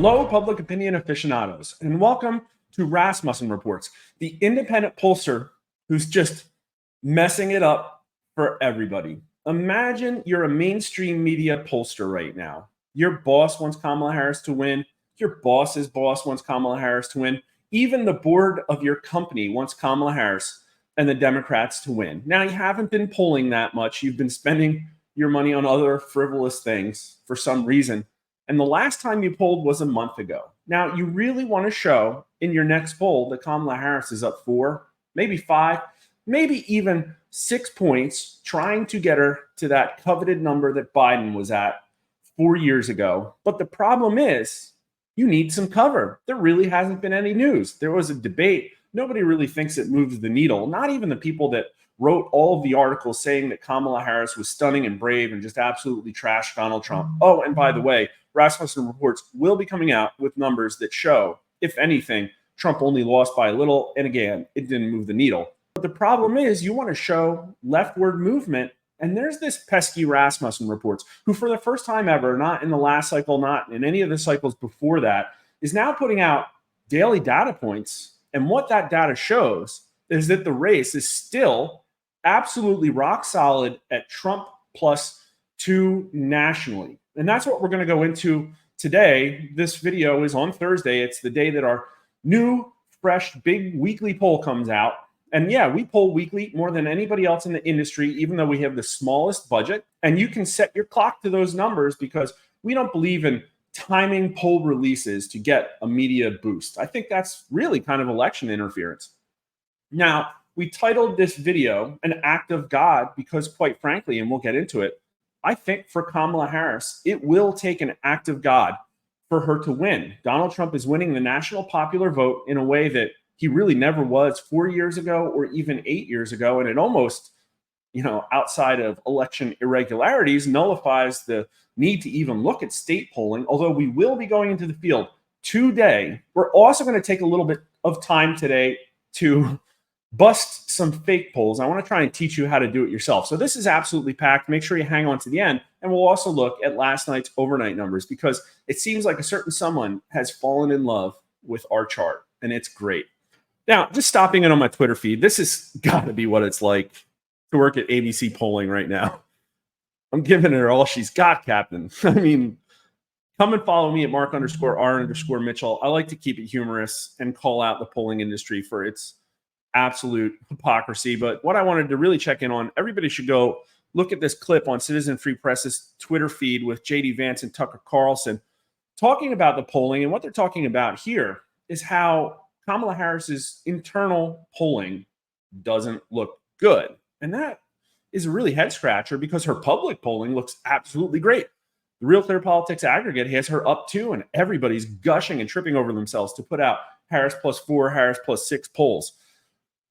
Hello, public opinion aficionados, and welcome to Rasmussen Reports, the independent pollster who's just messing it up for everybody. Imagine you're a mainstream media pollster right now. Your boss wants Kamala Harris to win. Your boss's boss wants Kamala Harris to win. Even the board of your company wants Kamala Harris and the Democrats to win. Now, you haven't been polling that much. You've been spending your money on other frivolous things for some reason. And the last time you polled was a month ago. Now, you really want to show in your next poll that Kamala Harris is up 4, maybe 5, maybe even 6 points, trying to get her to that coveted number that Biden was at 4 years ago. But the problem is, you need some cover. There really hasn't been any news. There was a debate. Nobody really thinks it moves the needle. Not even the people that wrote all of the articles saying that Kamala Harris was stunning and brave and just absolutely trashed Donald Trump. Oh, and by the way, Rasmussen Reports will be coming out with numbers that show, if anything, Trump only lost by a little. And again, it didn't move the needle. But the problem is you want to show leftward movement. And there's this pesky Rasmussen Reports, who for the first time ever, not in the last cycle, not in any of the cycles before that, is now putting out daily data points. And what that data shows is that the race is still absolutely rock solid at Trump +2 nationally. And that's what we're going to go into today. This video is on Thursday. It's the day that our new, fresh, big weekly poll comes out. And yeah, we poll weekly more than anybody else in the industry, even though we have the smallest budget. And you can set your clock to those numbers because we don't believe in timing poll releases to get a media boost. I think that's really kind of election interference. Now, we titled this video An Act of God because, quite frankly, and we'll get into it, I think for Kamala Harris, it will take an act of God for her to win. Donald Trump is winning the national popular vote in a way that he really never was 4 years ago or even 8 years ago. And it almost, outside of election irregularities, nullifies the need to even look at state polling, although we will be going into the field today. We're also going to take a little bit of time today to bust some fake polls. I want to try and teach you how to do it yourself. So this is absolutely packed. Make sure you hang on to the end. And we'll also look at last night's overnight numbers because it seems like a certain someone has fallen in love with our chart, and it's great. Now, just stopping it on my Twitter feed, this has got to be what it's like to work at ABC polling right now. I'm giving her all she's got, Captain. I mean, come and follow me at Mark_R_Mitchell. I like to keep it humorous and call out the polling industry for its absolute hypocrisy. But what I wanted to really check in on, everybody should go look at this clip on Citizen Free Press's Twitter feed with JD Vance and Tucker Carlson talking about the polling. And what they're talking about here is how Kamala Harris's internal polling doesn't look good. And that is a really head scratcher because her public polling looks absolutely great. The Real Clear Politics Aggregate has her up 2, and everybody's gushing and tripping over themselves to put out Harris +4, Harris +6 polls.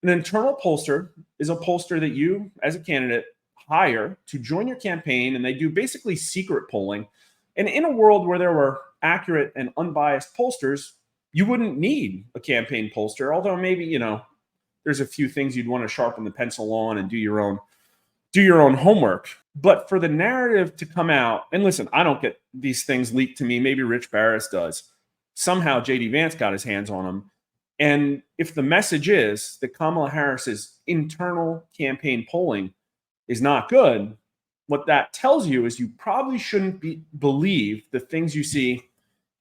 An internal pollster is a pollster that you, as a candidate, hire to join your campaign, and they do basically secret polling. And in a world where there were accurate and unbiased pollsters, you wouldn't need a campaign pollster, although maybe, there's a few things you'd want to sharpen the pencil on and do your own homework. But for the narrative to come out, and listen, I don't get these things leaked to me. Maybe Rich Barris does. Somehow JD Vance got his hands on them. And if the message is that Kamala Harris's internal campaign polling is not good, what that tells you is you probably shouldn't believe the things you see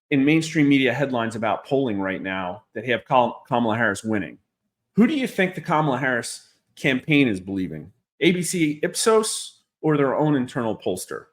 in mainstream media headlines about polling right now that have Kamala Harris winning. Who do you think the Kamala Harris campaign is believing? ABC Ipsos or their own internal pollster?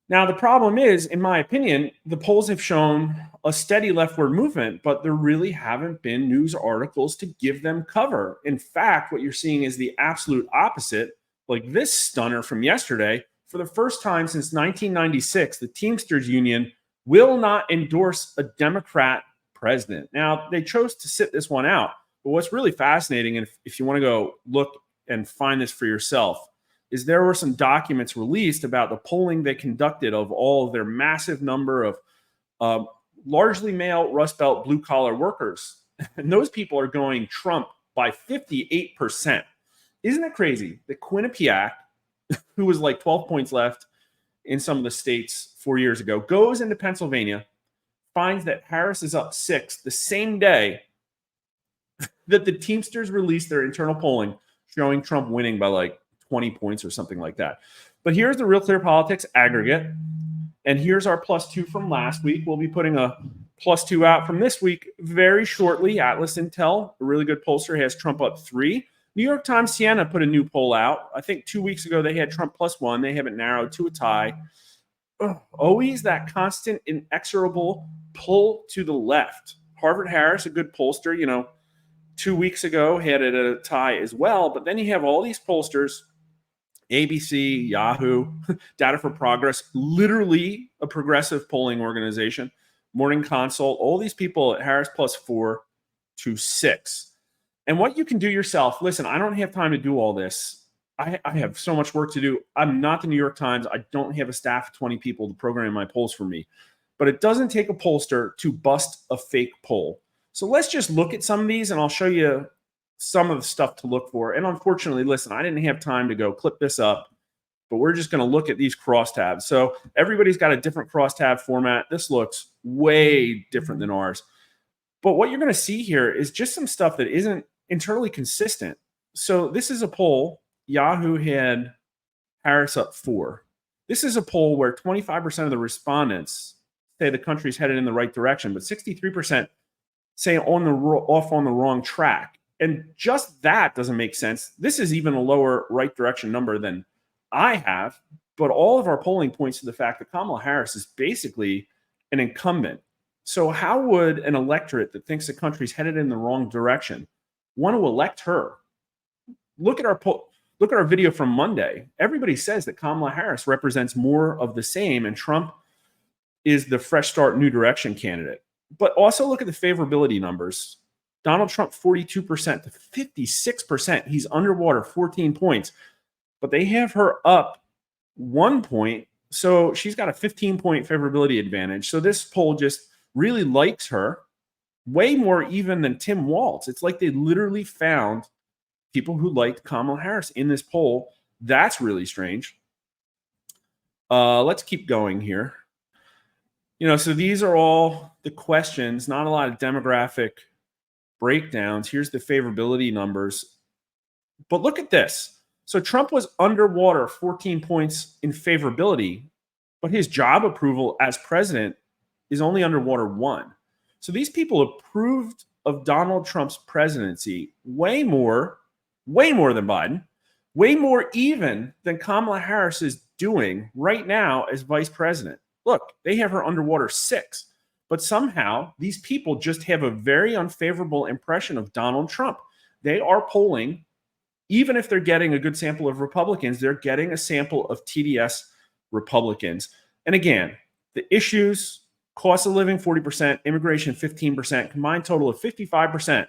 Now, the problem is, in my opinion, the polls have shown a steady leftward movement, but there really haven't been news articles to give them cover. In fact, what you're seeing is the absolute opposite. Like this stunner from yesterday, for the first time since 1996, the Teamsters Union will not endorse a Democrat president. Now, they chose to sit this one out. But what's really fascinating, and if you want to go look and find this for yourself, is there were some documents released about the polling they conducted of all of their massive number of largely male Rust Belt blue-collar workers. And those people are going Trump by 58%. Isn't it crazy that Quinnipiac, who was like 12 points left in some of the states 4 years ago, goes into Pennsylvania, finds that Harris is up 6 the same day that the Teamsters released their internal polling showing Trump winning by like 20 points or something like that. But here's the Real Clear Politics aggregate. And here's our +2 from last week. We'll be putting a +2 out from this week very shortly. Atlas Intel, a really good pollster, has Trump up 3. New York Times Siena put a new poll out. I think 2 weeks ago they had Trump +1. They have it narrowed to a tie. Always that constant, inexorable pull to the left. Harvard Harris, a good pollster, 2 weeks ago had it at a tie as well. But then you have all these pollsters, ABC, Yahoo, Data for Progress, literally a progressive polling organization, Morning Consult, all these people at Harris +4 to 6. And what you can do yourself, listen, I don't have time to do all this. I have so much work to do. I'm not the New York Times. I don't have a staff of 20 people to program my polls for me. But it doesn't take a pollster to bust a fake poll. So let's just look at some of these, and I'll show you some of the stuff to look for. And unfortunately, listen, I didn't have time to go clip this up, but we're just going to look at these crosstabs. So everybody's got a different crosstab format. This looks way different than ours. But what you're going to see here is just some stuff that isn't internally consistent. So this is a poll. Yahoo had Harris up 4. This is a poll where 25% of the respondents say the country's headed in the right direction, but 63% say off on the wrong track. And just that doesn't make sense. This is even a lower right direction number than I have, but all of our polling points to the fact that Kamala Harris is basically an incumbent. So how would an electorate that thinks the country's headed in the wrong direction want to elect her? Look at our video from Monday. Everybody says that Kamala Harris represents more of the same, and Trump is the fresh start, new direction candidate. But also look at the favorability numbers. Donald Trump, 42% to 56%. He's underwater, 14 points. But they have her up 1 point. So she's got a 15-point favorability advantage. So this poll just really likes her way more even than Tim Walz. It's like they literally found people who liked Kamala Harris in this poll. That's really strange. Let's keep going here. So these are all the questions, not a lot of demographic breakdowns. Here's the favorability numbers. But look at this. So Trump was underwater 14 points in favorability, but his job approval as president is only underwater 1. So these people approved of Donald Trump's presidency way more than Biden, way more even than Kamala Harris is doing right now as vice president. Look, they have her underwater 6. But somehow these people just have a very unfavorable impression of Donald Trump. They are polling, even if they're getting a good sample of Republicans, they're getting a sample of TDS Republicans. And again, the issues, cost of living 40%, immigration 15%, combined total of 55%,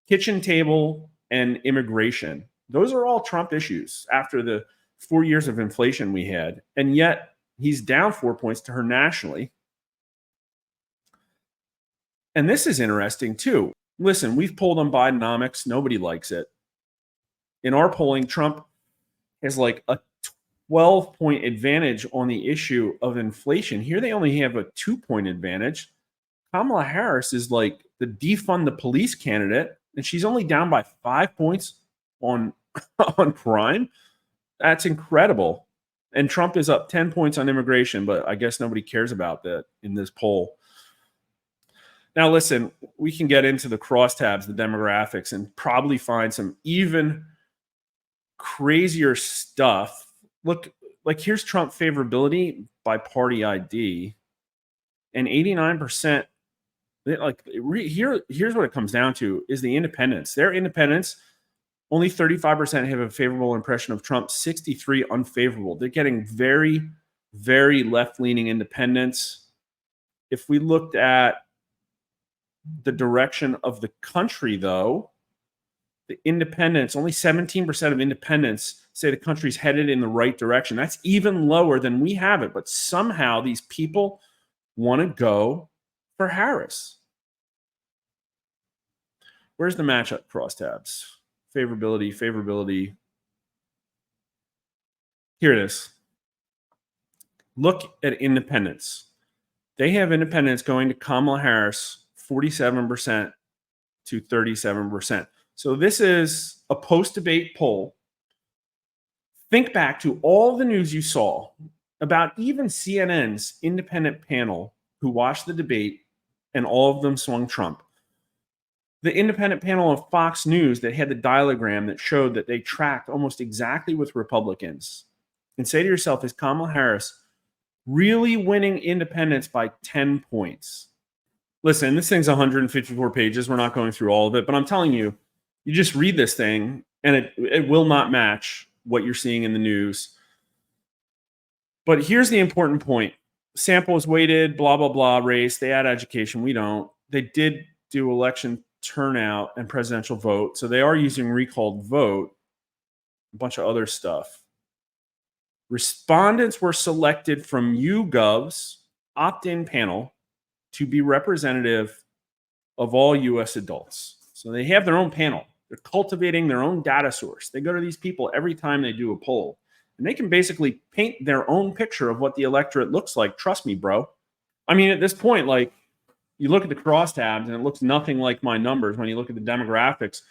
kitchen table and immigration. Those are all Trump issues after the 4 years of inflation we had. And yet he's down 4 points to her nationally. And this is interesting too. Listen, we've polled on Bidenomics. Nobody likes it. In our polling, Trump has like a 12-point advantage on the issue of inflation. Here they only have a 2-point advantage. Kamala Harris is like the defund the police candidate, and she's only down by 5 points on crime. That's incredible. And Trump is up 10 points on immigration, but I guess nobody cares about that in this poll. Now, listen, we can get into the crosstabs, the demographics, and probably find some even crazier stuff. Look, like here's Trump favorability by party ID, and 89%. Here's what it comes down to is the independents. Their independents, only 35% have a favorable impression of Trump, 63 unfavorable. They're getting very, very left-leaning independents. If we looked at the direction of the country, though, the independents, only 17% of independents say the country's headed in the right direction. That's even lower than we have it. But somehow these people want to go for Harris. Where's the matchup crosstabs? Favorability. Here it is. Look at independents. They have independents going to Kamala Harris 47% to 37%. So this is a post-debate poll. Think back to all the news you saw about even CNN's independent panel who watched the debate, and all of them swung Trump. The independent panel of Fox News that had the diagram that showed that they tracked almost exactly with Republicans. And say to yourself, is Kamala Harris really winning independents by 10 points? Listen, this thing's 154 pages. We're not going through all of it, but I'm telling you, you just read this thing and it will not match what you're seeing in the news. But here's the important point. Sample is weighted, blah, blah, blah, race. They add education. We don't. They did do election turnout and presidential vote. So they are using recalled vote, a bunch of other stuff. Respondents were selected from YouGov's opt-in panel to be representative of all U.S. adults. So they have their own panel. They're cultivating their own data source. They go to these people every time they do a poll, and they can basically paint their own picture of what the electorate looks like. Trust me, bro. I mean, at this point, like, you look at the crosstabs and it looks nothing like my numbers when you look at the demographics.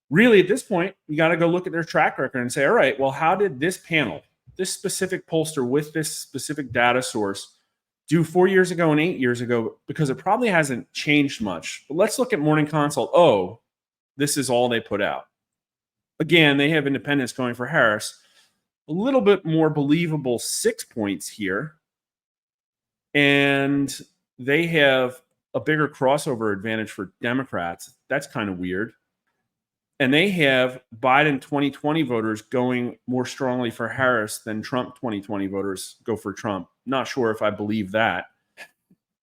Really, at this point, you got to go look at their track record and say, all right, well, how did this panel, this specific pollster with this specific data source do 4 years ago and 8 years ago? Because it probably hasn't changed much. But let's look at Morning Consult. Oh, this is all they put out. Again, they have independents going for Harris. A little bit more believable 6 points here. And they have a bigger crossover advantage for Democrats. That's kind of weird. And they have Biden 2020 voters going more strongly for Harris than Trump 2020 voters go for Trump. Not sure if I believe that.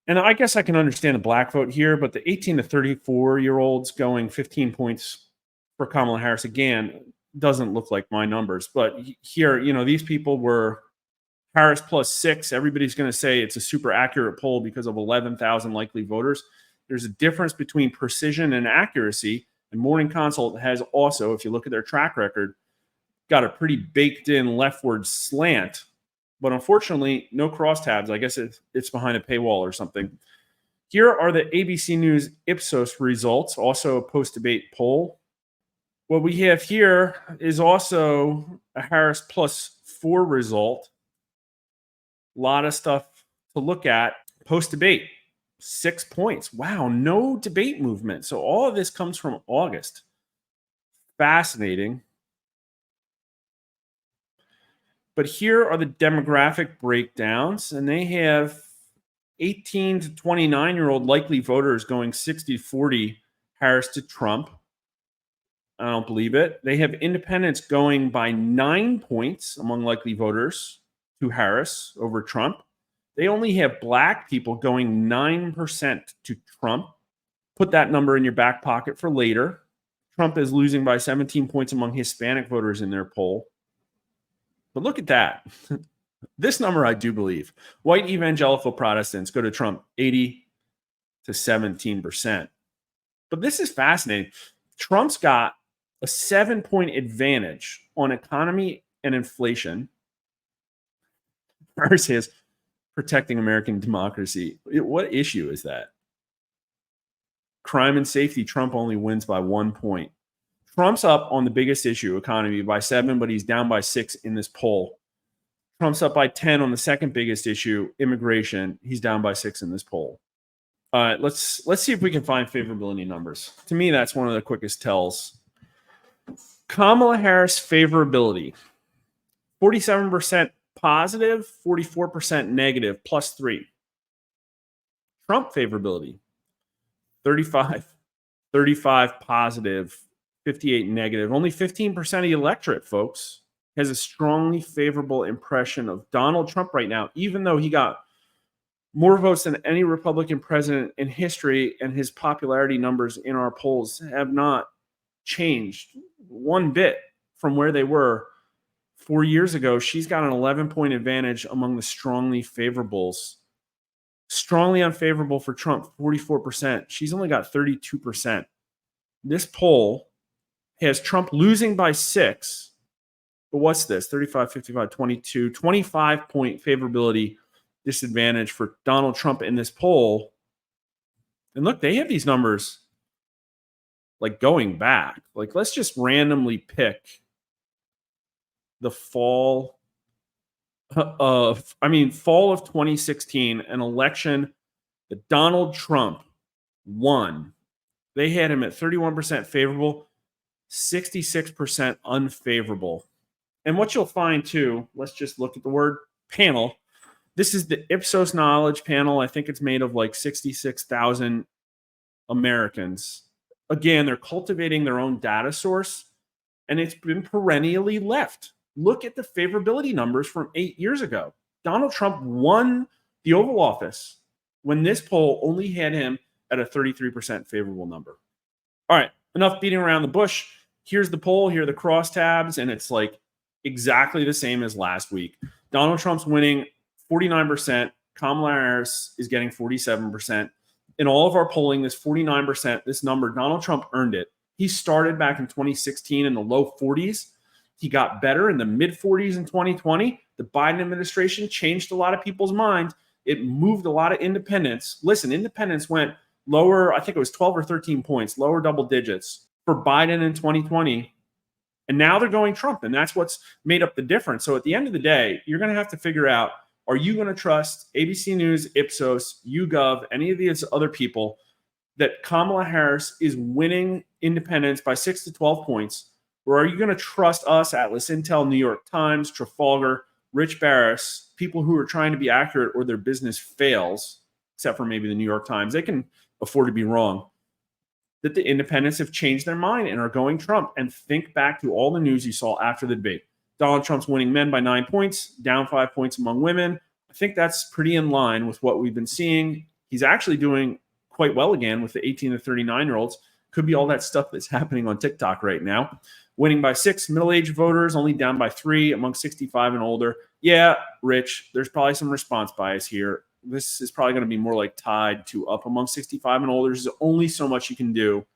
And I guess I can understand the black vote here, but the 18 to 34-year-olds going 15 points for Kamala Harris, again, doesn't look like my numbers. But here, you know, these people were Harris plus 6. Everybody's going to say it's a super accurate poll because of 11,000 likely voters. There's a difference between precision and accuracy. And Morning Consult has also, if you look at their track record, got a pretty baked in leftward slant. But unfortunately, no crosstabs. I guess it's behind a paywall or something. Here are the ABC News Ipsos results, also a post-debate poll. What we have here is also a Harris plus 4 result. A lot of stuff to look at. Post-debate, 6 points. Wow, no debate movement. So all of this comes from August. Fascinating. But here are the demographic breakdowns, and they have 18 to 29-year-old likely voters going 60-40 Harris to Trump. I don't believe it. They have independents going by 9 points among likely voters to Harris over Trump. They only have black people going 9% to Trump. Put that number in your back pocket for later. Trump is losing by 17 points among Hispanic voters in their poll. But look at that. This number I do believe. White evangelical Protestants go to Trump 80 to 17%. But this is fascinating. Trump's got a 7-point advantage on economy and inflation. Harris is protecting American democracy. What issue is that? Crime and safety, Trump only wins by 1 point. Trump's up on the biggest issue, economy, by 7, but he's down by 6 in this poll. Trump's up by 10 on the second biggest issue, immigration. He's down by 6 in this poll. All right, let's see if we can find favorability numbers. To me, that's one of the quickest tells. Kamala Harris favorability, 47% positive, 44% negative, +3. Trump favorability, 35 positive, 58 negative. Only 15% of the electorate, folks, has a strongly favorable impression of Donald Trump right now, even though he got more votes than any Republican president in history, and his popularity numbers in our polls have not changed one bit from where they were 4 years ago. She's got an 11-point advantage among the strongly favorables. Strongly unfavorable for Trump, 44%. She's only got 32%. This poll has Trump losing by 6. But what's this? 35, 55, 22, 25-point favorability disadvantage for Donald Trump in this poll. And look, they have these numbers like going back. Like, let's just randomly pick the fall of 2016, an election that Donald Trump won. They had him at 31% favorable, 66% unfavorable. And what you'll find too, let's just look at the word panel. This is the Ipsos Knowledge panel. I think it's made of like 66,000 Americans. Again, they're cultivating their own data source, and it's been perennially left. Look at the favorability numbers from 8 years ago. Donald Trump won the Oval Office when this poll only had him at a 33% favorable number. All right, enough beating around the bush. Here's the poll. Here are the crosstabs, and it's like exactly the same as last week. Donald Trump's winning 49%. Kamala Harris is getting 47%. In all of our polling, this 49%, this number, Donald Trump earned it. He started back in 2016 in the low 40s. He got better in the mid 40s in 2020. The Biden administration changed a lot of people's minds. It moved a lot of independents. Listen, independents went lower, I think it was 12 or 13 points, lower double digits for Biden in 2020. And now they're going Trump, and that's what's made up the difference. So at the end of the day, you're going to have to figure out, are you going to trust ABC News, Ipsos, YouGov, any of these other people that Kamala Harris is winning independents by 6 to 12 points? Or are you going to trust us, Atlas Intel, New York Times, Trafalgar, Rich Barris, people who are trying to be accurate or their business fails, except for maybe the New York Times? They can afford to be wrong. That the independents have changed their mind and are going Trump. And think back to all the news you saw after the debate. Donald Trump's winning men by 9 points, down 5 points among women. I think that's pretty in line with what we've been seeing. He's actually doing quite well again with the 18 to 39-year-olds. Could be all that stuff that's happening on TikTok right now. Winning by 6, middle-aged voters only down by 3 among 65 and older. Yeah, Rich, there's probably some response bias here. This is probably going to be more like tied to up among 65 and older. There's only so much you can do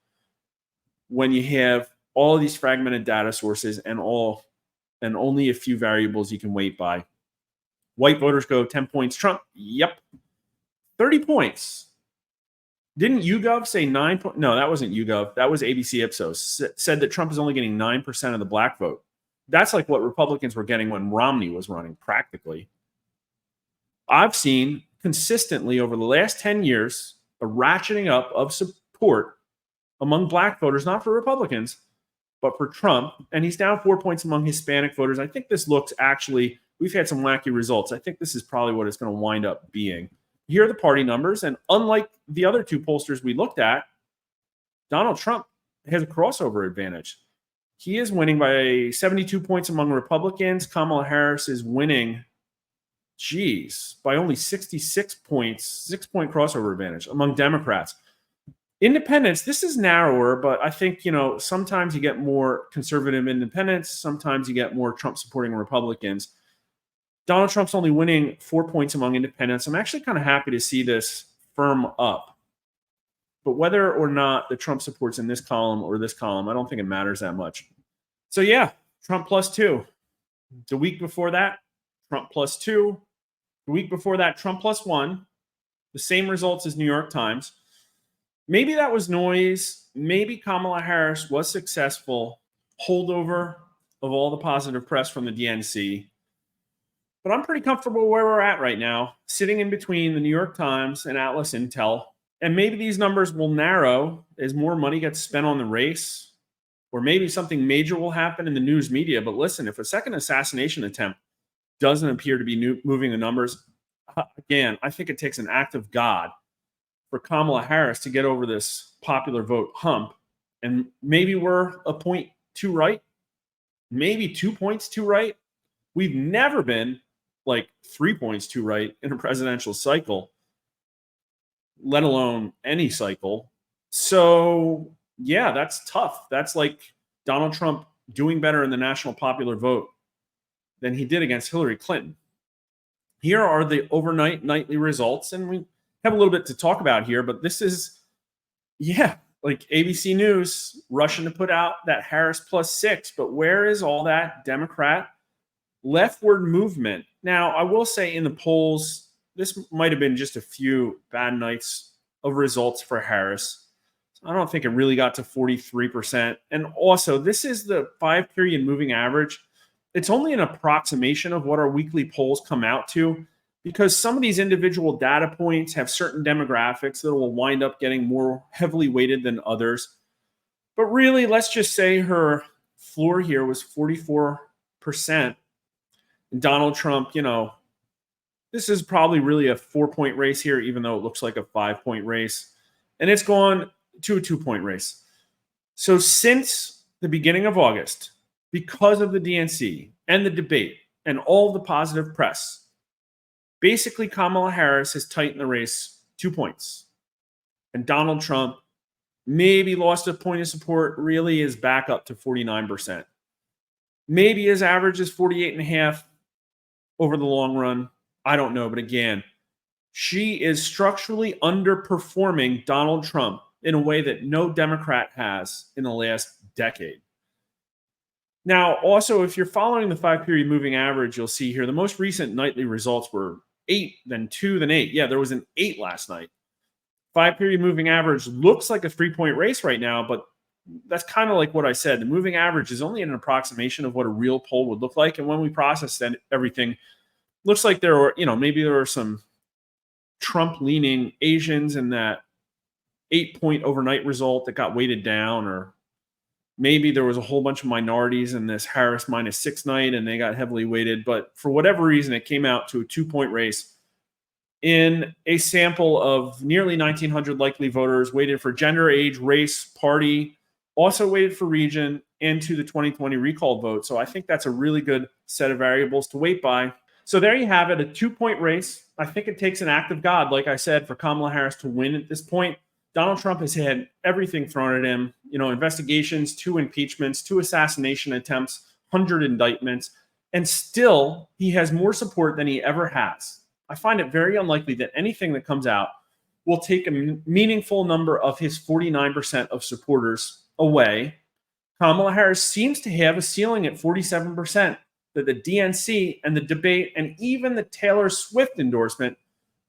when you have all of these fragmented data sources and only a few variables you can weight by. White voters go 10 points Trump. Yep. 30 points. Didn't YouGov say 9 points? No, that wasn't YouGov. That was ABC Ipsos. Said that Trump is only getting 9% of the black vote. That's like what Republicans were getting when Romney was running, practically. I've seen consistently over the last 10 years a ratcheting up of support among black voters, not for Republicans, but for Trump. And he's down 4 points among Hispanic voters. I think this looks actually, we've had some wacky results. I think this is probably what it's going to wind up being. Here are the party numbers. And unlike the other two pollsters we looked at, Donald Trump has a crossover advantage. He is winning by 72 points among Republicans. Kamala Harris is winning, by only 66 points, 6-point crossover advantage among Democrats. Independents, this is narrower, but I think, sometimes you get more conservative independents. Sometimes you get more Trump-supporting Republicans. Donald Trump's only winning 4 points among independents. I'm actually kind of happy to see this firm up. But whether or not the Trump support's in this column or this column, I don't think it matters that much. So yeah, Trump +2. The week before that, Trump +2. The week before that, Trump +1. The same results as New York Times. Maybe that was noise. Maybe Kamala Harris was successful. Holdover of all the positive press from the DNC. But I'm pretty comfortable where we're at right now, sitting in between the New York Times and Atlas Intel. And maybe these numbers will narrow as more money gets spent on the race, or maybe something major will happen in the news media. But listen, if a second assassination attempt doesn't appear to be moving the numbers, again, I think it takes an act of God for Kamala Harris to get over this popular vote hump. And maybe we're a point too right, maybe 2 points too right. We've never been like 3 points too right in a presidential cycle, let alone any cycle. So yeah, that's tough. That's like Donald Trump doing better in the national popular vote than he did against Hillary Clinton. Here are the overnight nightly results, and we have a little bit to talk about here, but this is, like ABC News rushing to put out that Harris +6, but where is all that Democrat leftward movement? Now, I will say in the polls, this might have been just a few bad nights of results for Harris. I don't think it really got to 43%. And also, this is the 5-period moving average. It's only an approximation of what our weekly polls come out to, because some of these individual data points have certain demographics that will wind up getting more heavily weighted than others. But really, let's just say her floor here was 44%. And Donald Trump, this is probably really a 4-point race here, even though it looks like a 5-point race. And it's gone to a 2-point race. So since the beginning of August, because of the DNC and the debate and all the positive press, basically Kamala Harris has tightened the race 2 points. And Donald Trump maybe lost a point of support, really is back up to 49%. Maybe his average is 48.5 over the long run. I don't know. But again, she is structurally underperforming Donald Trump in a way that no Democrat has in the last decade. Now, also, if you're following the 5-period moving average, you'll see here the most recent nightly results were 8, then 2, then 8. Yeah, there was an 8 last night. 5-period moving average looks like a 3-point race right now, but that's kind of like what I said. The moving average is only an approximation of what a real poll would look like. And when we process everything, looks like there were, maybe there were some Trump-leaning Asians in that 8-point overnight result that got weighted down, or maybe there was a whole bunch of minorities in this Harris -6 night and they got heavily weighted. But for whatever reason, it came out to a 2-point race in a sample of nearly 1,900 likely voters, weighted for gender, age, race, party, also weighted for region, and to the 2020 recall vote. So I think that's a really good set of variables to weight by. So there you have it, a 2-point race. I think it takes an act of God, like I said, for Kamala Harris to win at this point. Donald Trump has had everything thrown at him, investigations, 2 impeachments, 2 assassination attempts, 100 indictments, and still he has more support than he ever has. I find it very unlikely that anything that comes out will take a meaningful number of his 49% of supporters away. Kamala Harris seems to have a ceiling at 47% that the DNC and the debate and even the Taylor Swift endorsement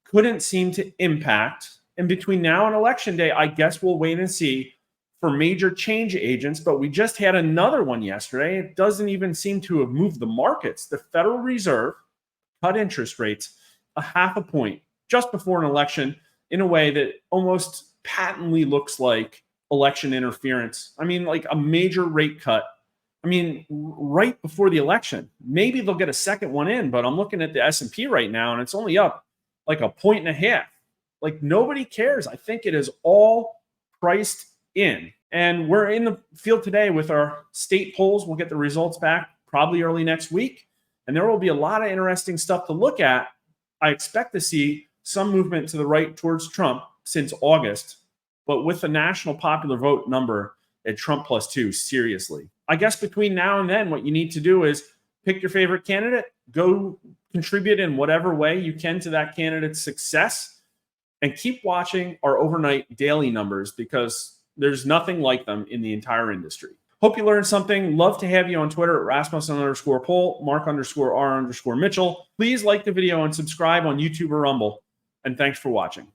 couldn't seem to impact. And between now and Election Day, I guess we'll wait and see for major change agents. But we just had another one yesterday. It doesn't even seem to have moved the markets. The Federal Reserve cut interest rates 0.5 point just before an election in a way that almost patently looks like election interference. I mean, like a major rate cut. I mean, right before the election. Maybe they'll get a second one in, but I'm looking at the S&P right now, and it's only up like 1.5 points. Like, nobody cares. I think it is all priced in. And we're in the field today with our state polls. We'll get the results back probably early next week. And there will be a lot of interesting stuff to look at. I expect to see some movement to the right towards Trump since August, but with the national popular vote number at Trump +2, seriously. I guess between now and then, what you need to do is pick your favorite candidate, go contribute in whatever way you can to that candidate's success, and keep watching our overnight daily numbers, because there's nothing like them in the entire industry. Hope you learned something. Love to have you on Twitter at Rasmussen_poll, Mark_R_Mitchell. Please like the video and subscribe on YouTube or Rumble. And thanks for watching.